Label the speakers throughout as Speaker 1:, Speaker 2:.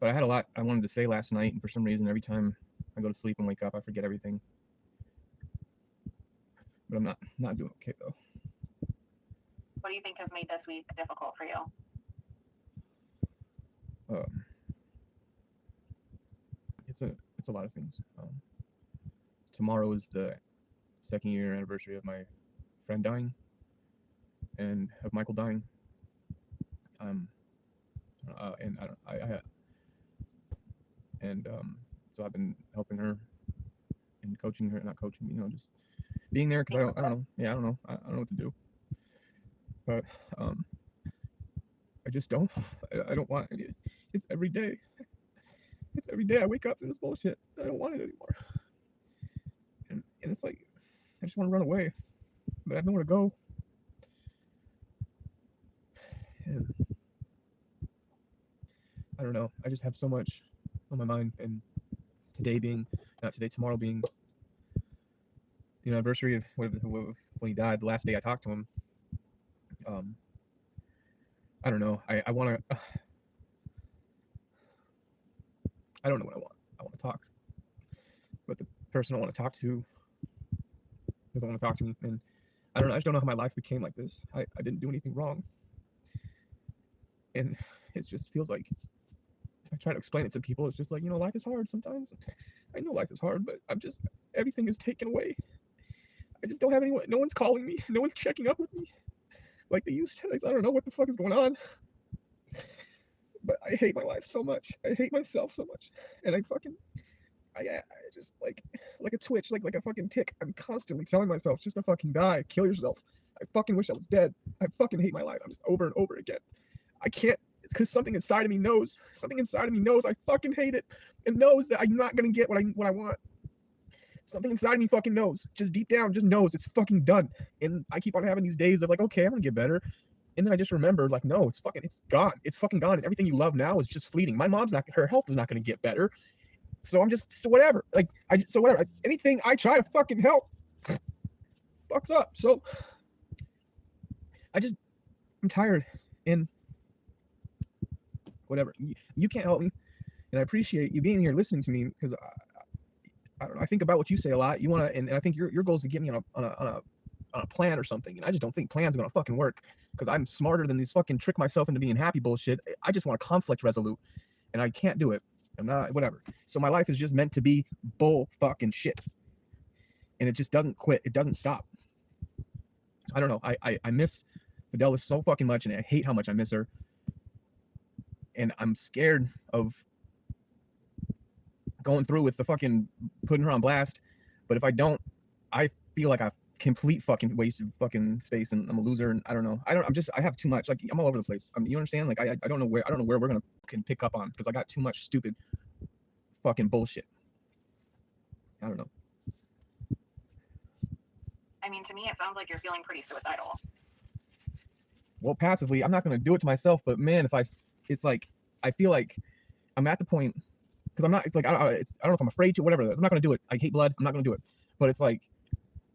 Speaker 1: But I had a lot I wanted to say last night, and for some reason, every time I go to sleep and wake up, I forget everything. But I'm not doing okay though.
Speaker 2: What do you think has made this week difficult for you?
Speaker 1: Um, it's a lot of things. Tomorrow is the second year anniversary of my friend dying and of Michael dying. Um, and I and so I've been helping her and coaching her, not coaching, just being there because I don't know, yeah, I don't know, I don't know what to do, but um, I just don't, I don't want it. It's every day. It's every day I wake up in this bullshit. I don't want it anymore, and it's like I just want to run away, but I have nowhere to go. And I don't know. I just have so much on my mind, and today being not today, tomorrow being the anniversary of when he died, the last day I talked to him. Um, I don't know. I want to. I don't know what I want. I want to talk, but the person I want to talk to doesn't want to talk to me, and I don't know. I just don't know how my life became like this. I didn't do anything wrong, and it just feels like if I try to explain it to people, it's just like life is hard sometimes. I know life is hard, but I'm just everything is taken away. I just don't have anyone. No one's calling me. No one's checking up with me like they used to. I don't know what the fuck is going on. But I hate my life so much. I hate myself so much, and I just like a twitch, like a fucking tick. I'm constantly telling myself just to fucking die, kill yourself. I fucking wish I was dead. I fucking hate my life. I'm just over and over again. I can't. It's because something inside of me knows. Something inside of me knows I fucking hate it, and knows that I'm not gonna get what I want. Something inside of me fucking knows. Just deep down, just knows it's fucking done. And I keep on having these days of like, okay, I'm gonna get better. And then I just remember, like, no, it's gone. It's fucking gone. And everything you love now is just fleeting. My mom's not, her health is not going to get better. So I'm just, so whatever. Anything I try to fucking help fucks up. So I'm tired. And whatever. You can't help me. And I appreciate you being here listening to me because I don't know. I think about what you say a lot. You want to, and I think your goal is to get me on a plan or something. And I just don't think plans are going to fucking work because I'm smarter than these fucking trick myself into being happy bullshit. I just want to conflict resolute and I can't do it. I'm not, whatever. So my life is just meant to be bull fucking shit. And it just doesn't quit. It doesn't stop. So I don't know. I miss Fidelis so fucking much and I hate how much I miss her. And I'm scared of going through with the fucking putting her on blast. But if I don't, I feel like I've complete fucking waste of fucking space and I'm a loser and I don't know. I have too much. Like I'm all over the place. You understand? Like I don't know where we're gonna can pick up on because I got too much stupid fucking bullshit. I don't know.
Speaker 2: I mean, to me, it sounds like you're feeling pretty suicidal.
Speaker 1: Well, passively, I'm not gonna do it to myself, but man, it's like I feel like I'm at the point because I'm not. It's like I don't know if I'm afraid to whatever. I'm not gonna do it. I hate blood. I'm not gonna do it. But it's like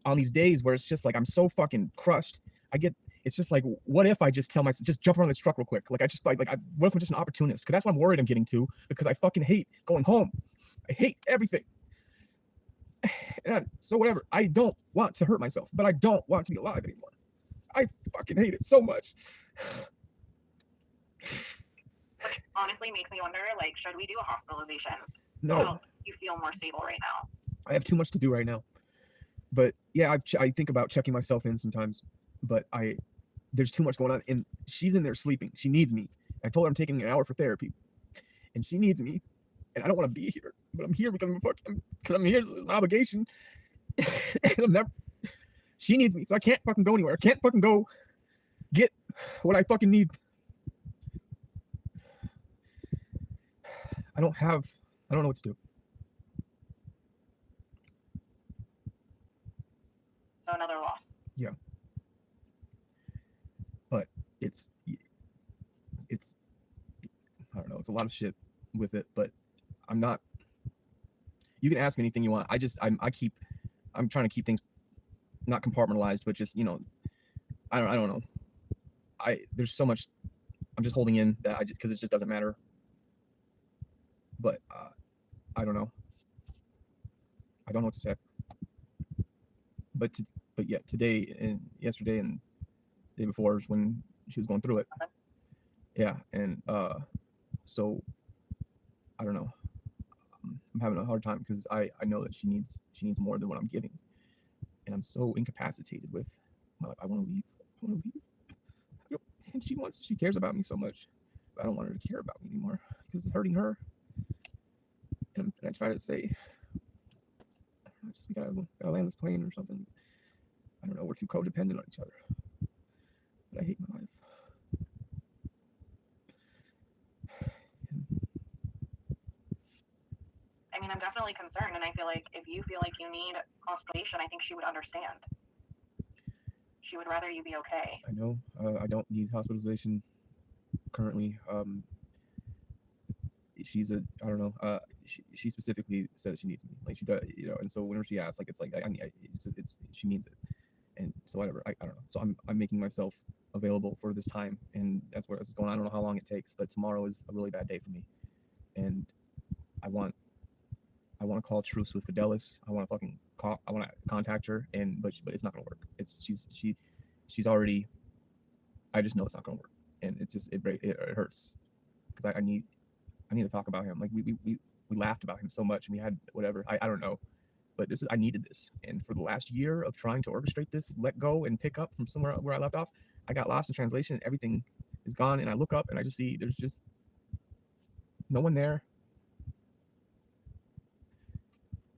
Speaker 1: on these days where it's just like I'm so fucking crushed. It's just like, what if I just tell myself, just jump around this truck real quick? Like what if I'm just an opportunist? Because that's what I'm worried I'm getting to because I fucking hate going home. I hate everything. So whatever. I don't want to hurt myself, but I don't want to be alive anymore. I fucking hate it so much.
Speaker 2: Which honestly makes me wonder, like, should we do a hospitalization?
Speaker 1: No.
Speaker 2: To help you feel more stable right now?
Speaker 1: I have too much to do right now. But yeah, I think about checking myself in sometimes, but there's too much going on, and she's in there sleeping. She needs me. I told her I'm taking an hour for therapy, and she needs me, and I don't want to be here, but I'm here because I'm here. It's an obligation, and she needs me, so I can't fucking go anywhere. I can't fucking go get what I fucking need. I don't know what to do.
Speaker 2: So another loss.
Speaker 1: Yeah. But it's I don't know, it's a lot of shit with it, but I'm not, you can ask me anything you want. I'm trying to keep things not compartmentalized, but just, I don't know. There's so much I'm just holding in that because it just doesn't matter. but I don't know. I don't know what to say. But but yeah, today and yesterday and the day before is when she was going through it. Yeah, and so I don't know. I'm having a hard time because I know that she needs more than what I'm giving, and I'm so incapacitated with my life. I want to leave. I want to leave. And she cares about me so much, but I don't want her to care about me anymore because it's hurting her. And I try to say, we gotta land this plane or something. I don't know. We're too codependent on each other. But I hate my life.
Speaker 2: I mean, I'm definitely concerned, and I feel like if you feel like you need hospitalization, I think she would understand. She would rather you be okay.
Speaker 1: I know. I don't need hospitalization currently. She's a I don't know. She specifically said that she needs me. Like she does, you know. And so whenever she asks, like it's like it's she means it. And so whatever. I don't know. So I'm making myself available for this time, and that's where this is going. I don't know how long it takes, but tomorrow is a really bad day for me, and I want to call truce with Fidelis. I want to fucking call. I want to contact her, but it's not gonna work. She's already. I just know it's not gonna work, and it's just it hurts because I need to talk about him. Like we laughed about him so much, and we had whatever. I don't know, but I needed this, and for the last year of trying to orchestrate this, let go and pick up from somewhere where I left off, I got lost in translation. And everything is gone, and I look up and I just see there's just no one there,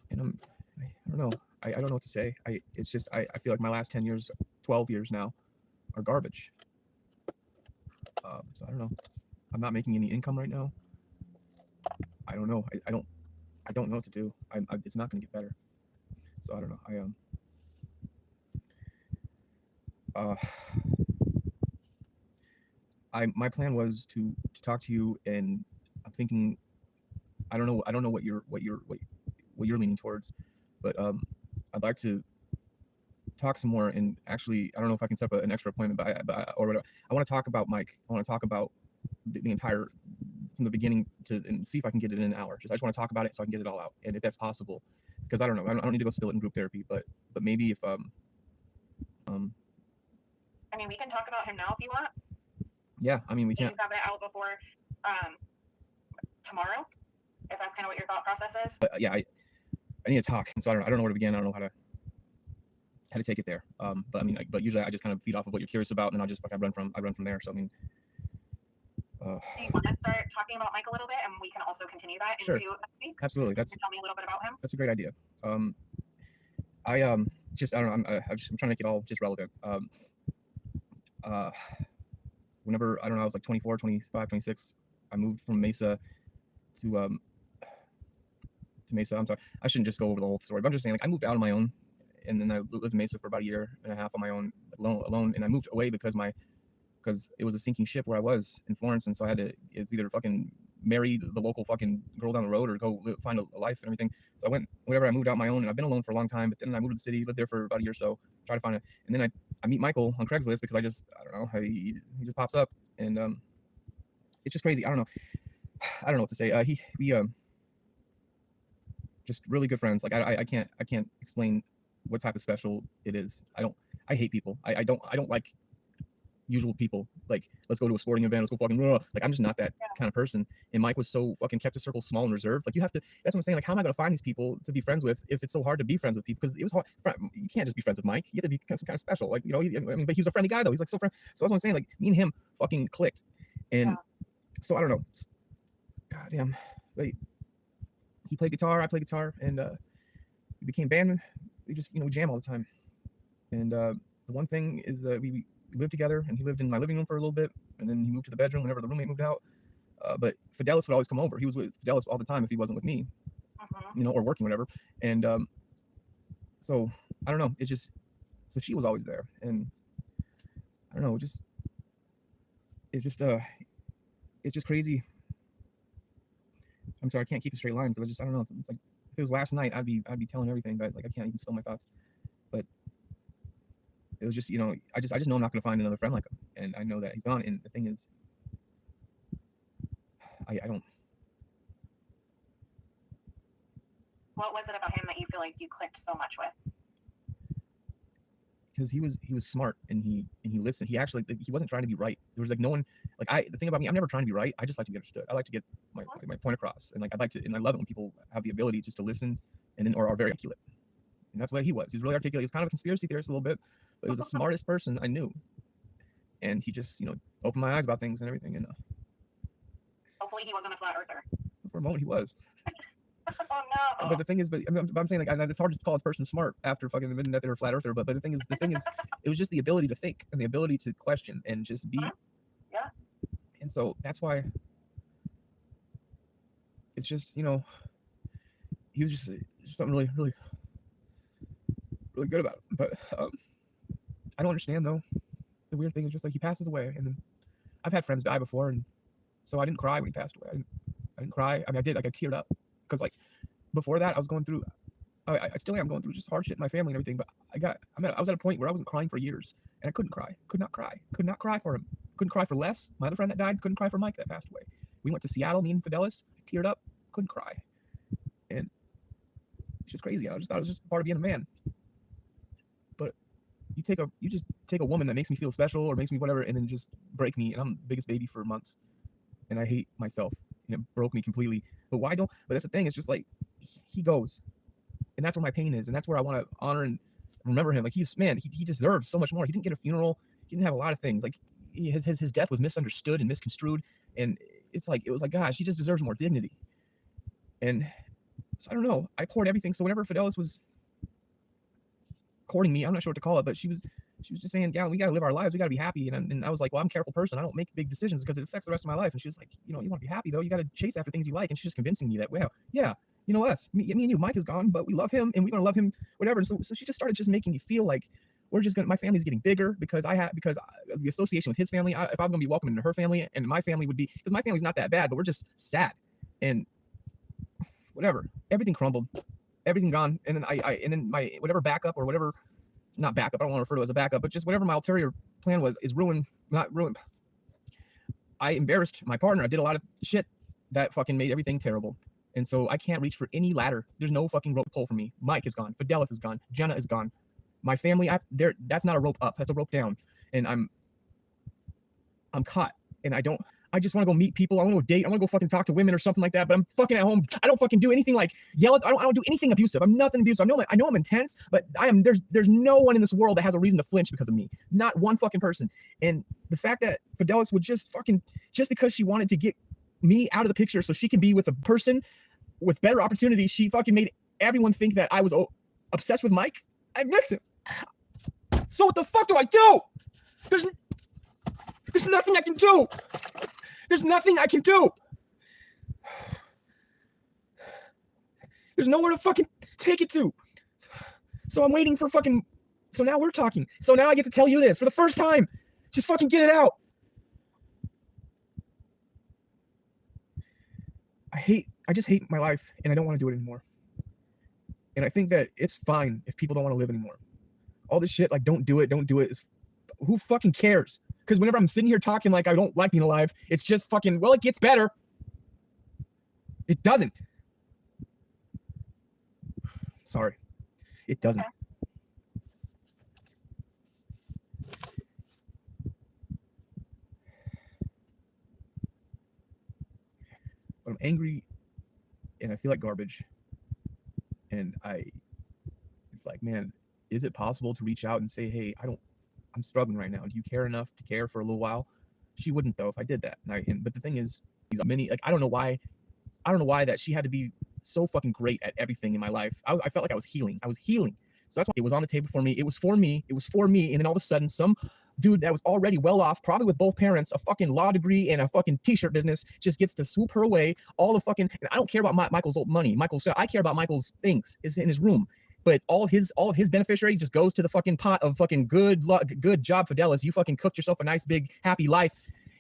Speaker 1: and I don't know. I don't know what to say. It's just I feel like my last 10 years, 12 years now, are garbage. So I don't know. I'm not making any income right now. I don't know. I don't know what to do. It's not going to get better. So I don't know. My plan was to talk to you, and I'm thinking I don't know what you're leaning towards, but I'd like to talk some more. And actually, I don't know if I can set up an extra appointment, or whatever. I want to talk about Mike. I want to talk about the entire from the beginning and see if I can get it in an hour. I just want to talk about it so I can get it all out, and if that's possible, because I don't know. I don't need to go spill it in group therapy, but maybe if
Speaker 2: I mean, we can talk about him now if you want.
Speaker 1: Yeah, I mean we
Speaker 2: Can
Speaker 1: can't.
Speaker 2: you have it out before tomorrow? If that's kind of what your thought process is.
Speaker 1: Yeah, I need to talk. So I don't know where to begin. I don't know how to take it there. But I mean, but usually I just kind of feed off of what you're curious about, and then I'll just I run from there. So I mean.
Speaker 2: Do you want to start talking about Mike a little bit, and we can also continue that
Speaker 1: Sure.
Speaker 2: into next week?
Speaker 1: Absolutely.
Speaker 2: Tell me a little bit about him.
Speaker 1: That's a great idea. I just I don't know. I'm trying to make it all just relevant. Whenever I don't know, I was like 24, 25, 26. I moved from Mesa to Mesa. I'm sorry. I shouldn't just go over the whole story, but I'm just saying like I moved out on my own, and then I lived in Mesa for about a year and a half on my own alone, and I moved away because it was a sinking ship where I was in Florence, and so I had to either fucking marry the local fucking girl down the road or go find a life and everything. So I moved out on my own, and I've been alone for a long time, but then I moved to the city, lived there for about a year or so, try to find it, and then I meet Michael on Craigslist because I don't know, he just pops up, and it's just crazy. I don't know what to say. We just really good friends. Like I can't explain what type of special it is. I hate people. I don't like usual people. Like, let's go to a sporting event, let's go fucking like I'm just not that kind of person. And Mike was so fucking kept his circle small and reserved. Like that's what I'm saying. Like, how am I gonna find these people to be friends with if it's so hard to be friends with people? Because it was hard. You can't just be friends with Mike. You have to be some kind of special. Like, you know, I mean, but he was a friendly guy though. He's like so friend. So that's what I'm saying. Like, me and him fucking clicked. And so I don't know. Goddamn. Wait. He played guitar, I played guitar, and we became band. We just, we jam all the time. And the one thing is that we lived together, and he lived in my living room for a little bit, and then he moved to the bedroom whenever the roommate moved out. But Fidelis would always come over. He was with Fidelis all the time if he wasn't with me, or working, whatever. And so I don't know. It's just, so she was always there, and I don't know. It's just crazy. I'm sorry, I can't keep a straight line because I don't know. It's like if it was last night, I'd be telling everything, but like I can't even spill my thoughts. But it was just, I just know I'm not gonna find another friend like him, and I know that he's gone. And the thing is, I don't.
Speaker 2: What was it about him that you feel like you clicked so much with?
Speaker 1: Because he was smart and he listened. He actually, he wasn't trying to be right. There was like no one, like the thing about me, I'm never trying to be right. I just like to be understood. I like to get my point across, and like and I love it when people have the ability just to listen and then or are very articulate. And that's what he was. He was really articulate. He was kind of a conspiracy theorist a little bit, but he was the smartest person I knew. And he just, opened my eyes about things and everything. And
Speaker 2: hopefully he wasn't a flat earther.
Speaker 1: For a moment, he was.
Speaker 2: Oh no!
Speaker 1: But the thing is, I'm saying, like, it's hard to call a person smart after fucking admitting that they're a flat earther. But the thing is, it was just the ability to think and the ability to question and just be.
Speaker 2: Yeah.
Speaker 1: And so that's why it's just, he was just something really, really, really good about it. But I don't understand though. The weird thing is just like he passes away, and then I've had friends die before, and so I didn't cry when he passed away. I didn't cry. I mean, I did. Like, I teared up because like before that, I was going through. I still am going through just hardship in my family and everything. But I was at a point where I wasn't crying for years, and I couldn't cry. Could not cry for him. Couldn't cry for Les, my other friend that died. Couldn't cry for Mike that passed away. We went to Seattle, me and Fidelis. I teared up. Couldn't cry, and it's just crazy. I just thought it was just part of being a man. But you just take a woman that makes me feel special or makes me whatever, and then just break me, and I'm the biggest baby for months, and I hate myself, and it broke me completely. But but that's the thing, it's just like he goes, and that's where my pain is, and that's where I want to honor and remember him. Like he deserves so much more. He didn't get a funeral. He didn't have a lot of things. Like his death was misunderstood and misconstrued, and it was like, gosh, he just deserves more dignity. And so I don't know. I poured everything. So whenever Fidelis was courting me, I'm not sure what to call it, but she was just saying, yeah, we got to live our lives. We got to be happy. And I was like, well, I'm a careful person. I don't make big decisions because it affects the rest of my life. And she was like, you want to be happy though. You got to chase after things you like. And she's just convincing me that, well, yeah, us, me and you, Mike is gone, but we love him and we're going to love him, whatever. And so she just started just making me feel like my family's getting bigger because of the association with his family. If I'm going to be welcome into her family, and my family would be, because my family's not that bad, but we're just sad and whatever. Everything crumbled, everything gone. And then and then my whatever backup or whatever, not backup, I don't want to refer to it as a backup, but just whatever my ulterior plan was is ruined, not ruined. I embarrassed my partner. I did a lot of shit that fucking made everything terrible. And so I can't reach for any ladder. There's no fucking rope pull for me. Mike is gone. Fidelis is gone. Jenna is gone. My family, that's not a rope up. That's a rope down. And I'm caught. And I just want to go meet people. I want to go date. I want to go fucking talk to women or something like that. But I'm fucking at home. I don't fucking do anything like yell at. I don't do anything abusive. I'm nothing abusive. I know I'm intense, but there's no one in this world that has a reason to flinch because of me. Not one fucking person. And the fact that Fidelis would just because she wanted to get me out of the picture so she can be with a person with better opportunities, she fucking made everyone think that I was obsessed with Mike. I miss him. So what the fuck do I do? There's nothing I can do. There's nothing I can do. There's nowhere to fucking take it to. So I'm waiting for fucking, so now we're talking. So now I get to tell you this for the first time. Just fucking get it out. I just hate my life, and I don't want to do it anymore. And I think that it's fine if people don't want to live anymore. All this shit, like, don't do it. Who fucking cares? Because whenever I'm sitting here talking like I don't like being alive, it's just fucking, well, it gets better. It doesn't. Sorry. It doesn't. But I'm angry and I feel like garbage. And it's like, man, is it possible to reach out and say, hey, I'm struggling right now. Do you care enough to care for a little while? She wouldn't though if I did that. But the thing is, like, I don't know why that she had to be so fucking great at everything in my life. I felt like I was healing. So that's why it was on the table for me. It was for me. And then all of a sudden, some dude that was already well off, probably with both parents, a fucking law degree and a fucking t-shirt business, just gets to swoop her away. All the fucking, and I don't care about Michael's old money. I care about Michael's things is in his room. But all of his beneficiary just goes to the fucking pot of fucking good job, Fidelis. You fucking cooked yourself a nice big happy life,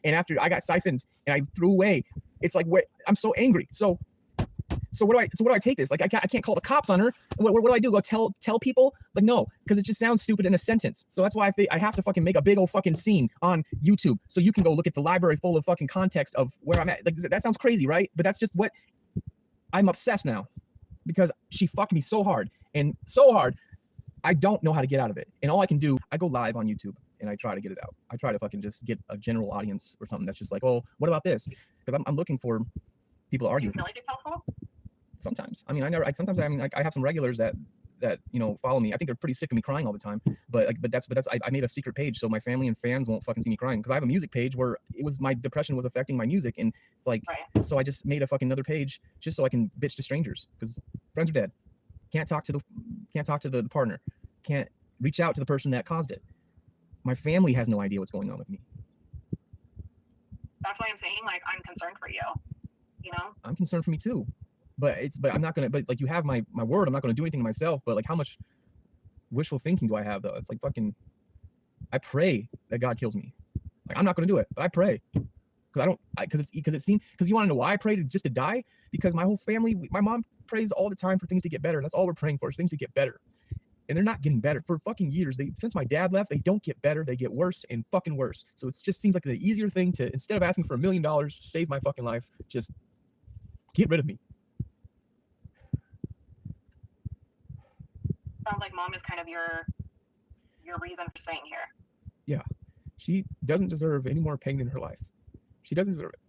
Speaker 1: and after I got siphoned and I threw away, it's like, I'm so angry. So what do I take this? Like I can't call the cops on her. What do I do? Go tell people? Like no, because it just sounds stupid in a sentence. So that's why I have to fucking make a big old fucking scene on YouTube so you can go look at the library full of fucking context of where I'm at. Like that sounds crazy, right? But that's just what I'm obsessed now. because she fucked me so hard and so hard. I don't know how to get out of it. And all I can do, I go live on YouTube and I try to get it out. I try to fucking just get a general audience or something that's just like, oh, what about this? Because I'm looking for people to argue with me.
Speaker 2: Do you feel like it's helpful?
Speaker 1: Sometimes. I mean, I mean, like, I have some regulars that you know follow me. I think they're pretty sick of me crying all the time. But that's I made a secret page so my family and fans won't fucking see me crying, because I have a music page where it was my depression was affecting my music, and it's like, right. So I just made a fucking another page just so I can bitch to strangers, because friends are dead. Can't talk to the partner. Can't reach out to the person that caused it. My family has no idea what's going on with me.
Speaker 2: That's why I'm saying, like, I'm concerned for you. You know?
Speaker 1: I'm concerned for me too. But I'm not gonna. But like, you have my word. I'm not gonna do anything to myself. But like, how much wishful thinking do I have though? It's like fucking. I pray that God kills me. Like, I'm not gonna do it, but I pray, because because you want to know why I prayed just to die? Because my whole family, my mom prays all the time for things to get better, and that's all we're praying for, is things to get better. And they're not getting better for fucking years. Since my dad left, they don't get better. They get worse and fucking worse. So it just seems like the easier thing to, instead of asking for $1 million to save my fucking life, just get rid of me.
Speaker 2: Sounds like mom is kind of your reason for staying here.
Speaker 1: Yeah. She doesn't deserve any more pain in her life. She doesn't deserve it.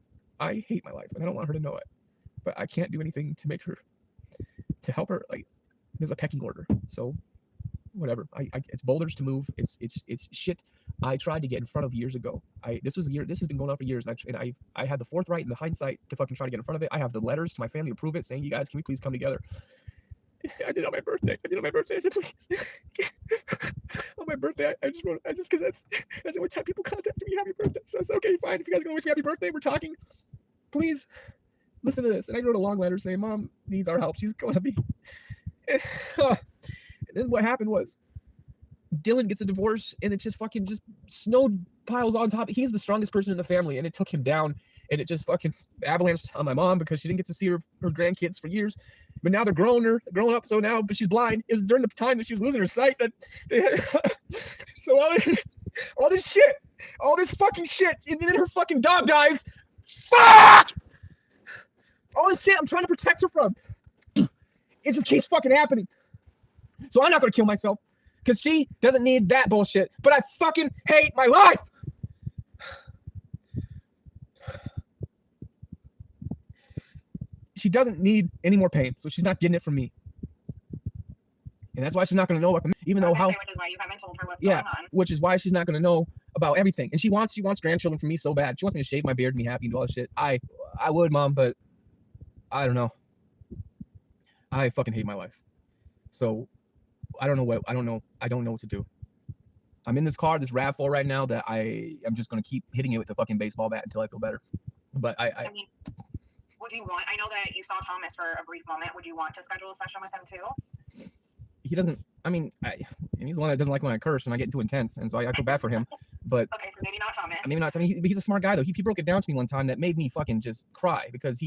Speaker 1: I hate my life, and I don't want her to know it. But I can't do anything to help her. Like, there's a pecking order. So whatever. It's boulders to move. It's shit I tried to get in front of years ago. This has been going on for years, and I had the forthright and the hindsight to fucking try to get in front of it. I have the letters to my family to prove it, saying, you guys, can we please come together? I did it on my birthday. I said, please. On my birthday, I just wrote, because that's what time people contacted me, happy birthday. So I said, okay, fine. If you guys are going to wish me happy birthday, we're talking. Please listen to this. And I wrote a long letter saying, Mom needs our help. She's going to be. And then what happened was, Dylan gets a divorce, and it just fucking snow piles on top. He's the strongest person in the family, and it took him down, and it just fucking avalanched on my mom, because she didn't get to see her grandkids for years. But now they're grown up, so now, but she's blind. It was during the time that she was losing her sight that they had, so all this shit, all this fucking shit, and then her fucking dog dies. Fuck! All this shit I'm trying to protect her from. It just keeps fucking happening. So I'm not gonna kill myself, because she doesn't need that bullshit. But I fucking hate my life. She doesn't need any more pain, so she's not getting it from me. And that's why she's not going to know about them, even though how.
Speaker 2: Which is why you haven't told her what's going on.
Speaker 1: Which is why she's not going to know about everything. And she wants grandchildren from me so bad. She wants me to shave my beard and be happy and do all this shit. I would, Mom, but I don't know. I fucking hate my life. So I don't know what to do. I'm in this car, this RAV4 right now, that I'm just going to keep hitting it with the fucking baseball bat until I feel better. But I mean,
Speaker 2: would you want, I know that you saw Thomas for a brief moment. Would you want to schedule a session with him too?
Speaker 1: He doesn't, and he's the one that doesn't like when I curse and I get too intense. And so I feel bad for him. But
Speaker 2: okay, so maybe not Thomas.
Speaker 1: Maybe not Thomas. He's a smart guy though. He broke it down to me one time that made me fucking just cry, because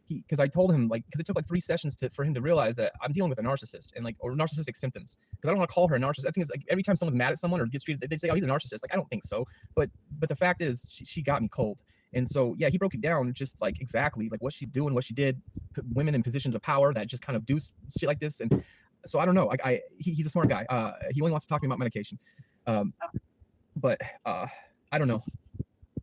Speaker 1: because I told him, like, because it took like 3 sessions for him to realize that I'm dealing with a narcissist, and or narcissistic symptoms. Because I don't want to call her a narcissist. I think it's like every time someone's mad at someone or gets treated, they say, oh, he's a narcissist. Like, I don't think so. But the fact is, she got me cold. And so, yeah, he broke it down just like exactly like what she do and what she did, put women in positions of power that just kind of do shit like this. And so I don't know. He's a smart guy. He only wants to talk to me about medication. But I don't know.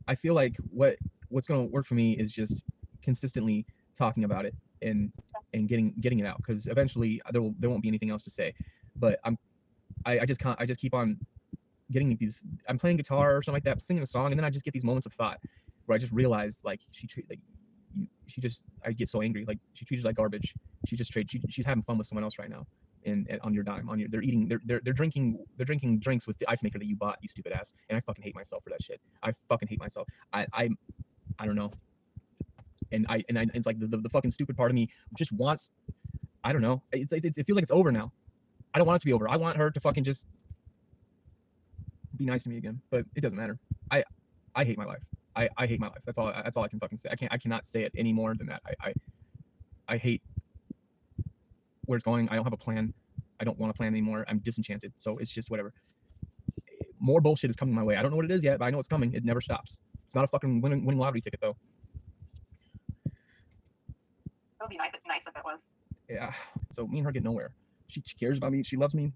Speaker 1: I feel like what's going to work for me is just consistently talking about it and getting it out, because eventually there won't be anything else to say. But I just keep on getting these. I'm playing guitar or something like that, singing a song, and then I just get these moments of thought where I just realize, like, I get so angry. Like, she treats you like garbage. She's having fun with someone else right now, and on your dime, they're drinking drinks with the ice maker that you bought, you stupid ass. And I fucking hate myself for that shit. I fucking hate myself. I don't know. And it's like the fucking stupid part of me just wants, I don't know. It feels like it's over now. I don't want it to be over. I want her to fucking just be nice to me again, but it doesn't matter. I hate my life. I hate my life. That's all I can fucking say. I cannot say it any more than that. I hate where it's going. I don't have a plan. I don't want to plan anymore. I'm disenchanted. So it's just whatever. More bullshit is coming my way. I don't know what it is yet, but I know it's coming. It never stops. It's not a fucking winning lottery ticket though.
Speaker 2: It would be nice if it was.
Speaker 1: yeah. So me and her get nowhere. She cares about me. She loves me.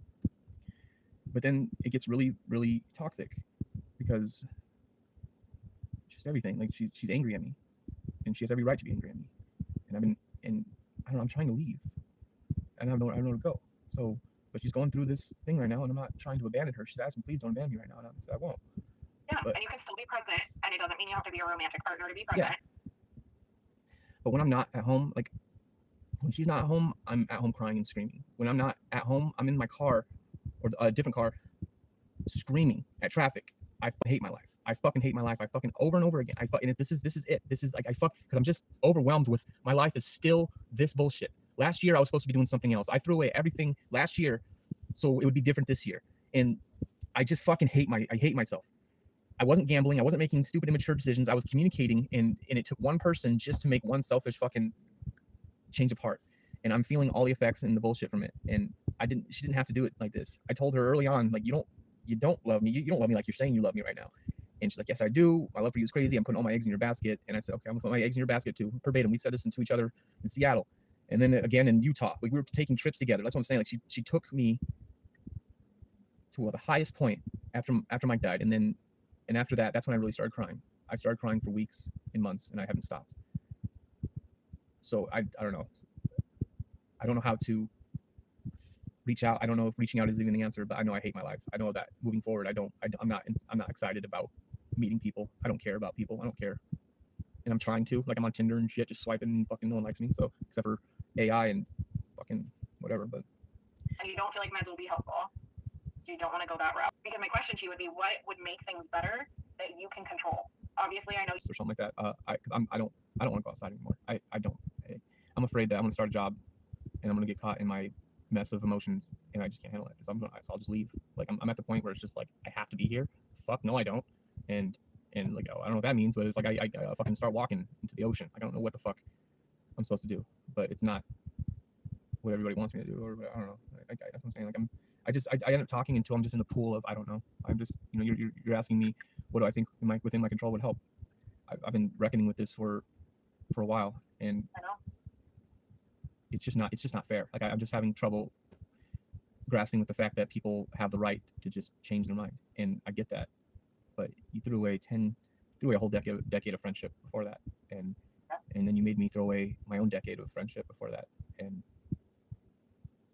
Speaker 1: But then it gets really, really toxic because just everything. Like she's angry at me, and she has every right to be angry at me. And I don't know. I'm trying to leave, and I don't know where to go. So, but she's going through this thing right now, and I'm not trying to abandon her. She's asking, please don't abandon me right now, and I said I won't.
Speaker 2: Yeah, but, and you can still be present, and it doesn't mean you have to be a romantic partner to be
Speaker 1: yeah.
Speaker 2: present.
Speaker 1: But when I'm not at home, like when she's not at home, I'm at home crying and screaming. When I'm not at home, I'm in my car or a different car screaming at traffic. I hate my life. I fucking hate my life. I fucking over and over again. And this is it. This is like because I'm just overwhelmed with my life is still this bullshit. Last year I was supposed to be doing something else. I threw away everything last year, so it would be different this year. And I just fucking hate myself. I wasn't gambling. I wasn't making stupid immature decisions. I was communicating, and it took one person just to make one selfish fucking change of heart. And I'm feeling all the effects and the bullshit from it. And she didn't have to do it like this. I told her early on, like, you don't love me. You don't love me like you're saying you love me right now. And she's like, yes, I do. My love for you is crazy. I'm putting all my eggs in your basket. And I said, okay, I'm gonna put my eggs in your basket too. Verbatim. We said this to each other in Seattle. And then again in Utah. Like we were taking trips together. That's what I'm saying. Like she took me to the highest point after Mike died. And after that, that's when I really started crying. I started crying for weeks and months, and I haven't stopped. So I don't know. I don't know how to reach out. I don't know if reaching out is even the answer, but I know I hate my life. I know that moving forward, I'm not excited about meeting people. I don't care about people. I don't care. And I'm trying to. Like I'm on Tinder and shit, just swiping and fucking no one likes me. So except for AI and fucking whatever. But
Speaker 2: and you don't feel like meds will be helpful. So you don't want to go that route. Because my question to you would be, what would make things better that you can control? Obviously, I know.
Speaker 1: Or something like that. I don't want to go outside anymore. I don't. I'm afraid that I'm gonna start a job and I'm gonna get caught in my mess of emotions and I just can't handle it. So I'll just leave. Like I'm at the point where it's just like I have to be here. Fuck no, I don't. And like I don't know what that means, but it's like I fucking start walking into the ocean. Like I don't know what the fuck I'm supposed to do, but it's not what everybody wants me to do, or I don't know. That's what I'm saying. Like I end up talking until I'm just in a pool of I don't know. I'm just you're asking me what do I think within my control would help. I've been reckoning with this for a while, and
Speaker 2: I know.
Speaker 1: It's just not fair. Like I'm just having trouble grasping with the fact that people have the right to just change their mind, and I get that, but you threw away a whole decade of friendship before that, and then you made me throw away my own decade of friendship before that, and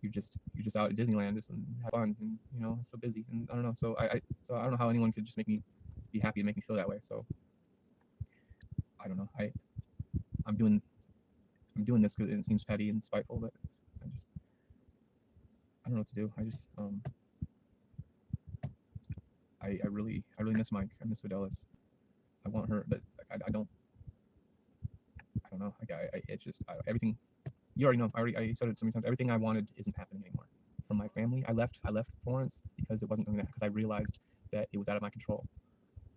Speaker 1: you're just out at Disneyland just and have fun, and it's so busy, and I don't know. So I don't know how anyone could just make me be happy and make me feel that way. So I don't know. I'm doing this because it seems petty and spiteful, but I don't know what to do. I really miss Mike. I miss Fidelis. I want her, but I don't know. It's just everything. You already know. I said it so many times. Everything I wanted isn't happening anymore. From my family, I left Florence because it wasn't going to, because I realized that it was out of my control,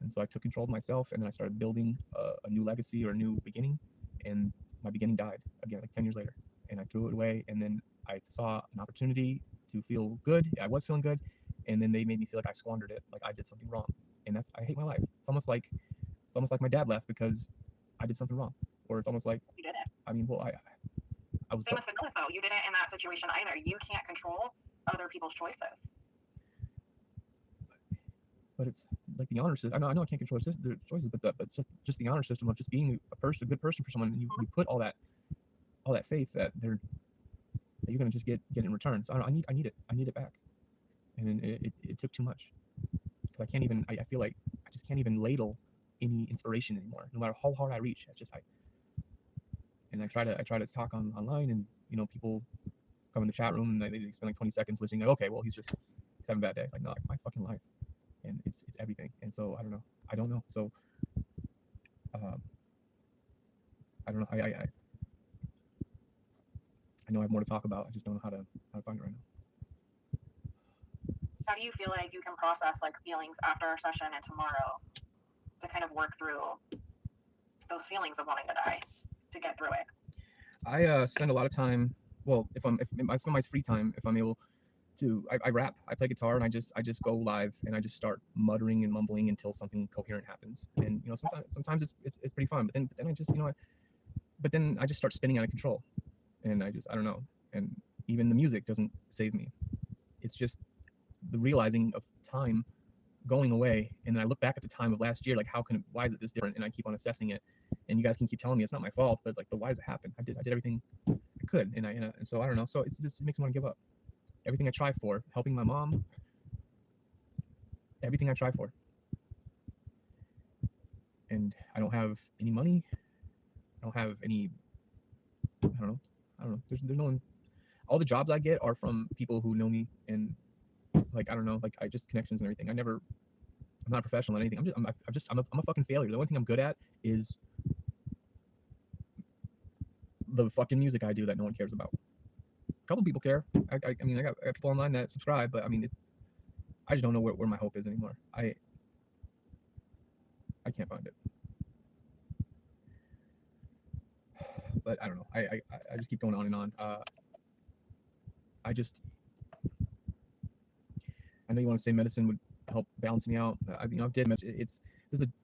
Speaker 1: and so I took control of myself, and then I started building a new legacy or a new beginning, and my beginning died again like 10 years later, and I threw it away, and then I saw an opportunity to feel good. I was feeling good, and then they made me feel like I squandered it, like I did something wrong, and I hate my life. It's almost like my dad left because I did something wrong, or it's almost like
Speaker 2: you didn't.
Speaker 1: I mean, well, I was
Speaker 2: same with Fidelis though. You didn't in that situation either. You can't control other people's choices.
Speaker 1: But it's like the honor system. I know I can't control their choices, but just the honor system of just being a good person for someone. You put all that faith that you're gonna just get in return. So I need it back, and it took too much because I can't even. I feel like I just can't even ladle any inspiration anymore. No matter how hard I reach, and I try to talk online, and people come in the chat room and they spend like 20 seconds listening. Like, okay, well he's having a bad day. Like no, like my fucking life. And it's everything, and so I don't know. So I don't know. I know I have more to talk about. I just don't know how to find it right now.
Speaker 2: How do you feel like you can process like feelings after our session and tomorrow to kind of work through those feelings of wanting to die, to get through it?
Speaker 1: I spend a lot of time. Well, if I spend my free time, if I'm able to, I rap, I play guitar, and I just go live and I just start muttering and mumbling until something coherent happens. And sometimes it's pretty fun, but then I just but then I just start spinning out of control, and I don't know. and even the music doesn't save me. It's just the realizing of time going away, and then I look back at the time of last year, like why is it this different? And I keep on assessing it, and you guys can keep telling me it's not my fault, but like, why does it happen? I did everything I could, and so I don't know. So it makes me want to give up. Everything I try for, helping my mom, everything I try for, and I don't have any money. I don't have any. I don't know. There's no one. All the jobs I get are from people who know me, and like I don't know, like I just connections and everything. I'm not a professional at anything. I'm a fucking failure. The only thing I'm good at is the fucking music I do that no one cares about. A couple people care. I mean, I got people online that subscribe, but I mean, I just don't know where my hope is anymore. I can't find it. But I don't know. I just keep going on and on. I know you want to say medicine would help balance me out. I've did. I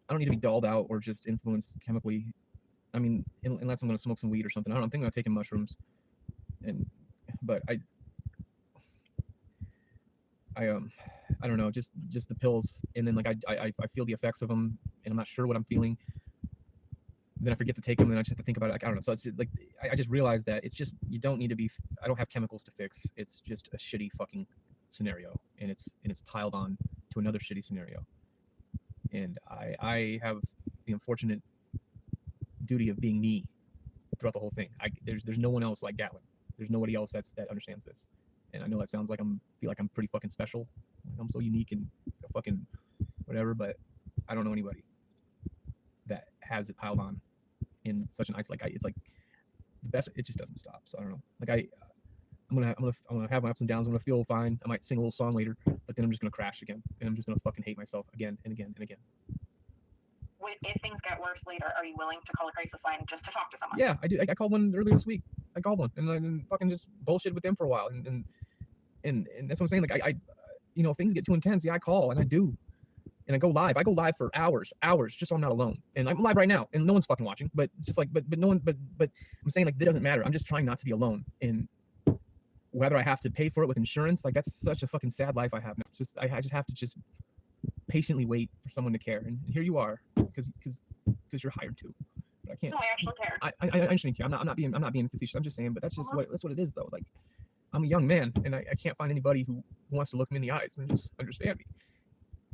Speaker 1: don't need to be dolled out or just influenced chemically. I mean, unless I'm going to smoke some weed or something. I don't know. I'm thinking about taking mushrooms, but I don't know. Just the pills, and then like I feel the effects of them, and I'm not sure what I'm feeling. Then I forget to take them, and I just have to think about it. Like I don't know. So it's like I just realized that it's just you don't need to be. I don't have chemicals to fix. It's just a shitty fucking scenario, and it's piled on to another shitty scenario. And I have the unfortunate duty of being me throughout the whole thing. There's no one else like Gatlin. There's nobody else that understands this. And I know that sounds like feel like I'm pretty fucking special. Like I'm so unique and fucking whatever, but I don't know anybody that has it piled on in such an ice. Like it's like the best. It just doesn't stop. So I don't know. Like I'm gonna have my ups and downs. I'm gonna feel fine. I might sing a little song later, but then I'm just gonna crash again, and I'm just gonna fucking hate myself again and again and again.
Speaker 2: If things get worse later, are you willing to call a crisis line just to talk to someone?
Speaker 1: Yeah, I do. I called one earlier this week. I called one and I fucking just bullshit with them for a while, and that's what I'm saying. Like I if things get too intense, yeah, I call and I do, and I go live. I go live for hours, just so I'm not alone. And I'm live right now, and no one's fucking watching. But it's just like, but no one, but I'm saying like this doesn't matter. I'm just trying not to be alone, and whether I have to pay for it with insurance, like that's such a fucking sad life I have now. It's just I just have to just patiently wait for someone to care, and here you are, because you're hired to. But I can't.
Speaker 2: No, I actually care.
Speaker 1: I understand. I'm not being facetious. I'm just saying, but that's just what it is though. Like I'm a young man, and I can't find anybody who wants to look me in the eyes and just understand me.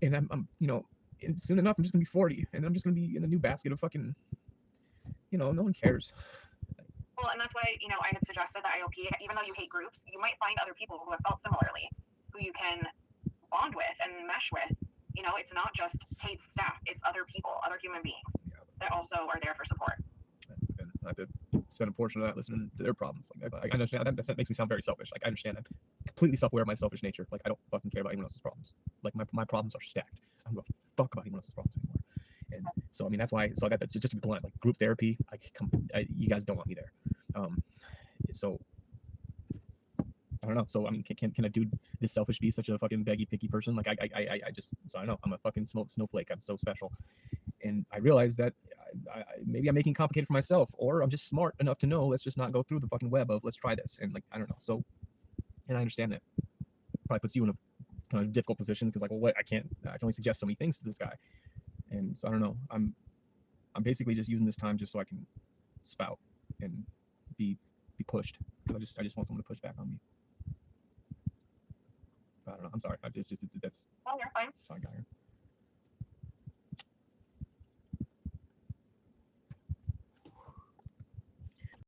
Speaker 1: And I'm and soon enough I'm just gonna be 40, and I'm just gonna be in a new basket of fucking, no one cares.
Speaker 2: Well, and that's why, I had suggested that IOP, even though you hate groups, you might find other people who have felt similarly, who you can bond with and mesh with. It's not just paid staff, it's other people, other human beings that also are there for support.
Speaker 1: And I have to spend a portion of that listening to their problems. Like I understand that makes me sound very selfish. Like I understand I'm completely self-aware of my selfish nature. Like I don't fucking care about anyone else's problems. Like my problems are stacked. I don't give a fuck about anyone else's problems anymore. And so I mean that's why. So that's just to be blunt. Like group therapy, you guys don't want me there. So I don't know. So I mean, can a dude this selfish be such a fucking baggy picky person? Like I just so I know I'm a fucking snowflake. I'm so special, and I realize that maybe I'm making it complicated for myself, or I'm just smart enough to know let's just not go through the fucking web of let's try this, and like I don't know. So, and I understand that probably puts you in a kind of difficult position because like, well, what I can only suggest so many things to this guy, and so I don't know. I'm basically just using this time just so I can spout and be pushed because I just want someone to push back on me. I don't know. I'm sorry. That's.
Speaker 2: Well, you're fine.
Speaker 1: Sorry, guy here.